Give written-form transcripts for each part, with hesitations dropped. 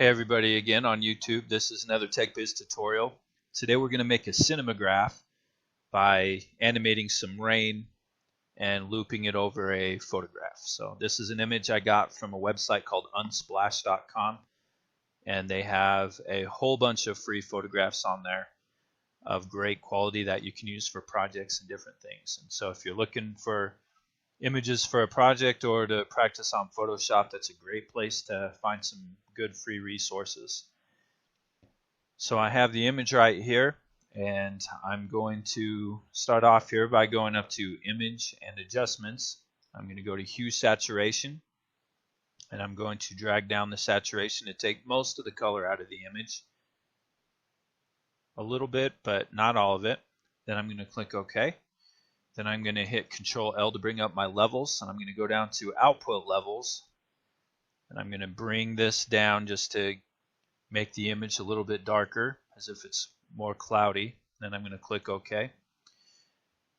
Hey everybody, again on YouTube. This is another TechBiz tutorial. Today we're going to make a cinemagraph by animating some rain and looping it over a photograph. So this is an image I got from a website called unsplash.com, and they have a whole bunch of free photographs on there of great quality that you can use for projects and different things. And so if you're looking for images for a project or to practice on Photoshop, that's a great place to find some good free resources. So I have the image right here, and I'm going to start off here by going up to Image and Adjustments. I'm going to go to Hue Saturation, and I'm going to drag down the saturation to take most of the color out of the image. A little bit, but not all of it. Then I'm going to click OK. Then I'm going to hit Control L to bring up my levels, and I'm going to go down to Output Levels, and I'm going to bring this down just to make the image a little bit darker, as if it's more cloudy. Then I'm going to click OK.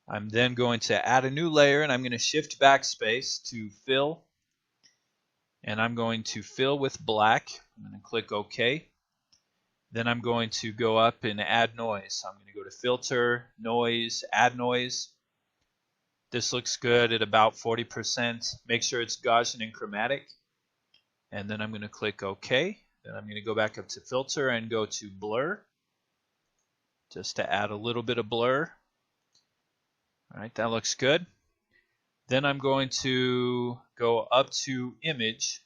I'm then going to add a new layer, and I'm going to Shift Backspace to Fill, and I'm going to fill with black. I'm going to click OK. Then I'm going to go up and add noise. I'm going to go to Filter, Noise, Add Noise. This looks good at about 40%. Make sure it's Gaussian and chromatic. And then I'm going to click OK. Then I'm going to go back up to Filter and go to Blur, just to add a little bit of blur. All right, that looks good. Then I'm going to go up to Image,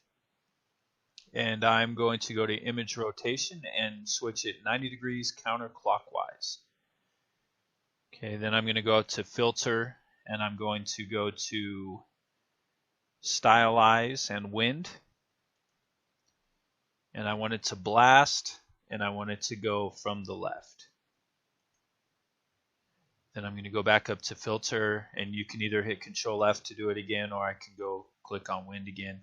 and I'm going to go to Image Rotation and switch it 90 degrees counterclockwise. Okay, then I'm going to go up to Filter, and I'm going to go to Stylize and Wind. And I want it to blast, and I want it to go from the left. Then I'm going to go back up to Filter, and you can either hit Control F to do it again, or I can go click on Wind again.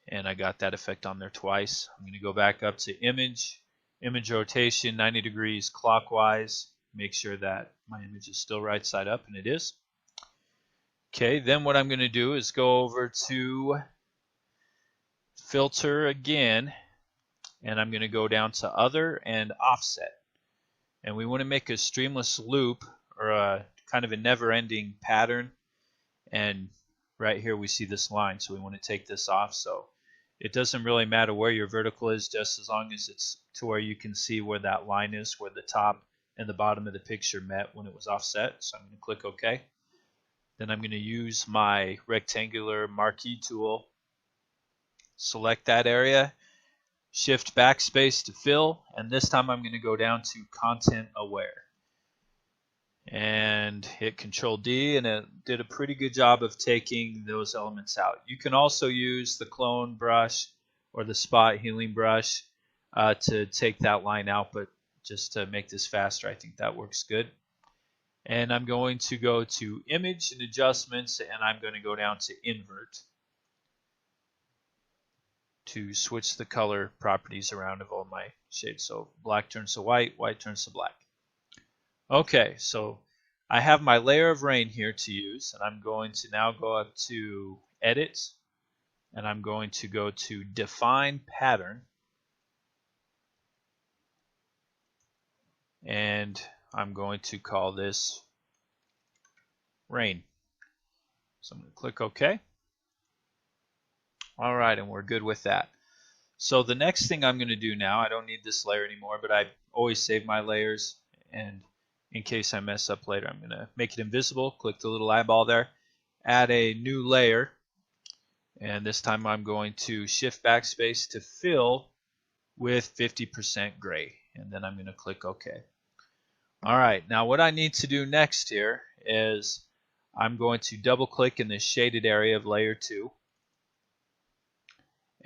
And I got that effect on there twice. I'm going to go back up to Image, Image Rotation, 90 degrees clockwise. Make sure that my image is still right side up, and it is. Okay, then what I'm going to do is go over to Filter again, and I'm going to go down to Other and Offset. And we want to make a streamless loop, or a kind of a never-ending pattern. And right here we see this line, so we want to take this off. So it doesn't really matter where your vertical is, just as long as it's to where you can see where that line is, where the top and the bottom of the picture met when it was offset. So I'm going to click OK. Then I'm going to use my rectangular marquee tool, select that area, Shift Backspace to fill, and this time I'm going to go down to Content Aware and hit Control D, and it did a pretty good job of taking those elements out. You can also use the clone brush or the spot healing brush to take that line out, but just to make this faster, I think that works good. And I'm going to go to Image and Adjustments, and I'm going to go down to Invert to switch the color properties around of all my shades. So black turns to white, white turns to black. Okay, so I have my layer of rain here to use, and I'm going to now go up to Edit, and I'm going to go to Define Pattern, and I'm going to call this Rain. So I'm going to click OK. All right, and we're good with that. So the next thing I'm going to do now, I don't need this layer anymore, but I always save my layers, and in case I mess up later, I'm going to make it invisible. Click the little eyeball there, add a new layer, and this time I'm going to Shift Backspace to fill with 50% gray, and then I'm going to click OK. All right, now what I need to do next here is I'm going to double click in the shaded area of layer 2.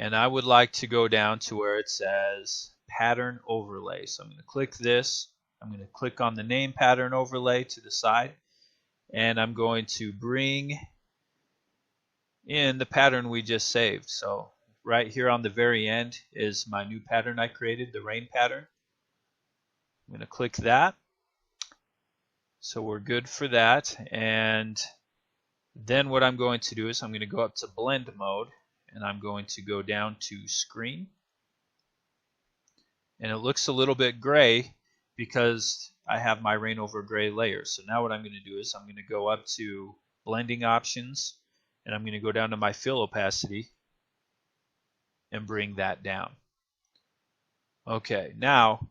And I would like to go down to where it says Pattern Overlay. So I'm going to click this. I'm going to click on the name Pattern Overlay to the side. And I'm going to bring in the pattern we just saved. So right here on the very end is my new pattern I created, the rain pattern. I'm going to click that. So we're good for that. And then what I'm going to do is I'm going to go up to Blend Mode, and I'm going to go down to Screen, and it looks a little bit gray because I have my rain over gray layer. So now what I'm going to do is I'm going to go up to blending options, and I'm going to go down to my fill opacity and bring that down. Okay, now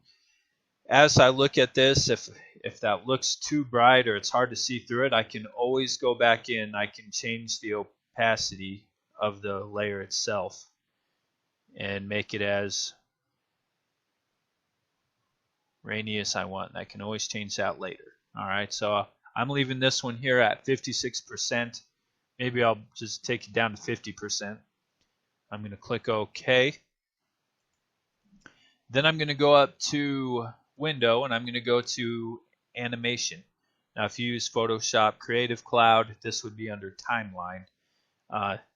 as I look at this, if that looks too bright or it's hard to see through it, I can always go back in. I can change the opacity of the layer itself and make it as rainy as I want. I can always change that later. All right, so I'm leaving this one here at 56%. Maybe I'll just take it down to 50%. I'm going to click OK. Then I'm going to go up to Window, and I'm going to go to Animation. Now, if you use Photoshop Creative Cloud, this would be under Timeline.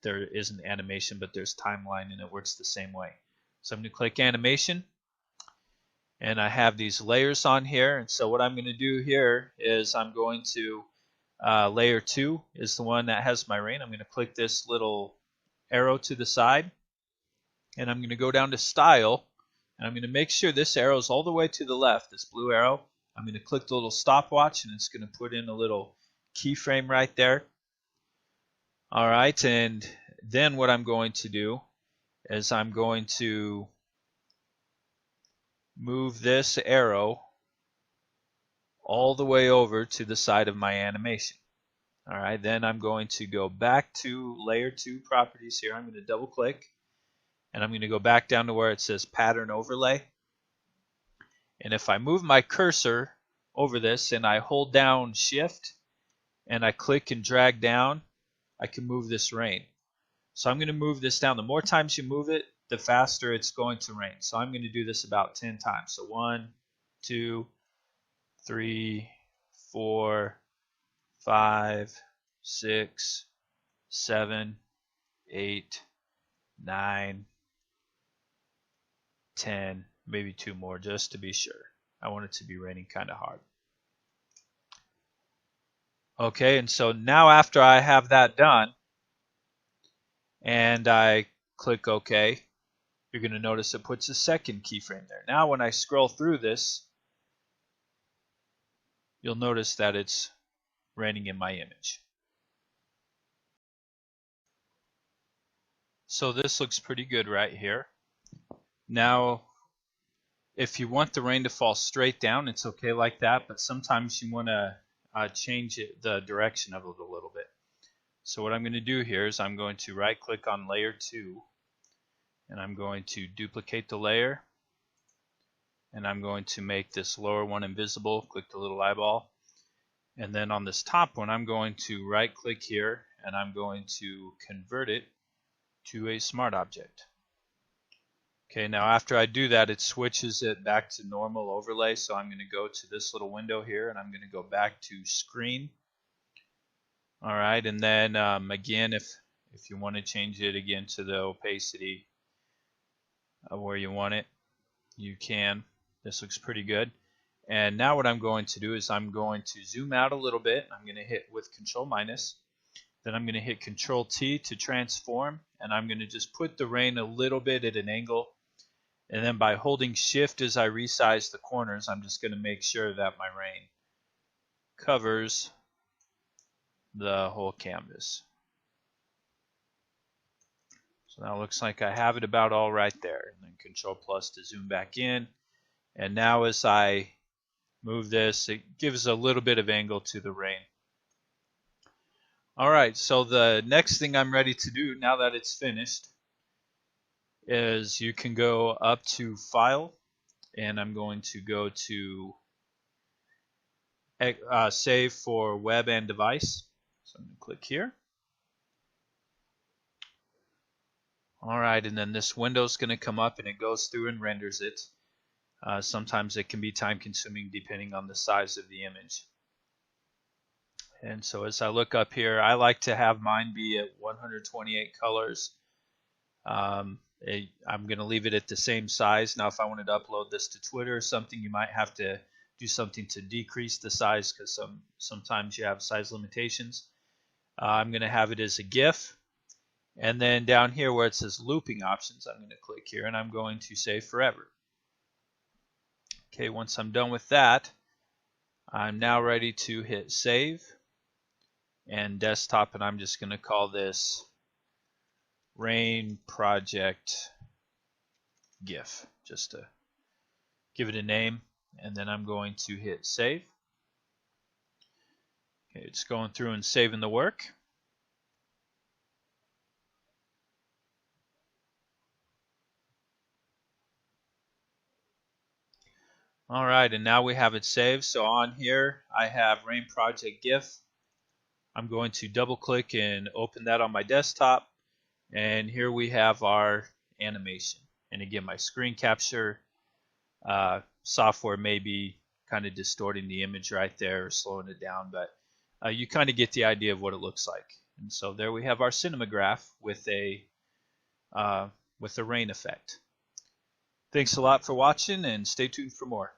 There isn't animation, but there's timeline, and it works the same way. So I'm going to click Animation, and I have these layers on here. And so what I'm going to do here is I'm going to Layer 2 is the one that has my rain. I'm going to click this little arrow to the side, and I'm going to go down to Style, and I'm going to make sure this arrow is all the way to the left, this blue arrow. I'm going to click the little stopwatch, and it's going to put in a little keyframe right there. All right, and then what I'm going to do is I'm going to move this arrow all the way over to the side of my animation. All right, then I'm going to go back to Layer 2 Properties here. I'm going to double click, and I'm going to go back down to where it says Pattern Overlay. And if I move my cursor over this and I hold down Shift and I click and drag down, I can move this rain. So I'm going to move this down. The more times you move it, the faster it's going to rain. So I'm going to do this about 10 times. So 1, 2, 3, 4, 5, 6, 7, 8, 9, 10, maybe 2 more just to be sure. I want it to be raining kind of hard. Okay, and so now after I have that done and I click OK, you're going to notice it puts a second keyframe there. Now when I scroll through this, you'll notice that it's raining in my image. So this looks pretty good right here. Now, if you want the rain to fall straight down, it's okay like that, but sometimes you want to change the direction of it a little bit. So what I'm going to do here is I'm going to right click on Layer 2, and I'm going to duplicate the layer, and I'm going to make this lower one invisible. Click the little eyeball, and then on this top one I'm going to right click here, and I'm going to convert it to a smart object. Okay, now after I do that, it switches it back to normal overlay. So I'm going to go to this little window here, and I'm going to go back to screen. All right, and then again, if you want to change it again to the opacity where you want it, you can. This looks pretty good. And now what I'm going to do is I'm going to zoom out a little bit. I'm going to hit with Control minus. Then I'm going to hit Control T to transform, and I'm going to just put the rain a little bit at an angle. And then by holding Shift as I resize the corners, I'm just going to make sure that my rain covers the whole canvas. So now it looks like I have it about all right there. And then Control plus to zoom back in. And now as I move this, it gives a little bit of angle to the rain. Alright, so the next thing I'm ready to do now that it's finished is you can go up to File, and I'm going to go to Save for Web and Device. So I'm going to click here. Alright, and then this window is going to come up and it goes through and renders it. Sometimes it can be time consuming depending on the size of the image. And so as I look up here, I like to have mine be at 128 colors. I'm going to leave it at the same size. Now if I wanted to upload this to Twitter or something, you might have to do something to decrease the size because sometimes you have size limitations. I'm going to have it as a GIF. And then down here where it says looping options, I'm going to click here and I'm going to say forever. Okay, once I'm done with that, I'm now ready to hit save and desktop, and I'm just going to call this Rain Project GIF just to give it a name, and then I'm going to hit save. Okay, it's going through and saving the work. Alright, and now we have it saved. So on here I have Rain Project GIF. I'm going to double click and open that on my desktop, and here we have our animation. And again, my screen capture software may be kind of distorting the image right there or slowing it down, but you kind of get the idea of what it looks like. And so there we have our Cinemagraph with a rain effect. Thanks a lot for watching, and stay tuned for more.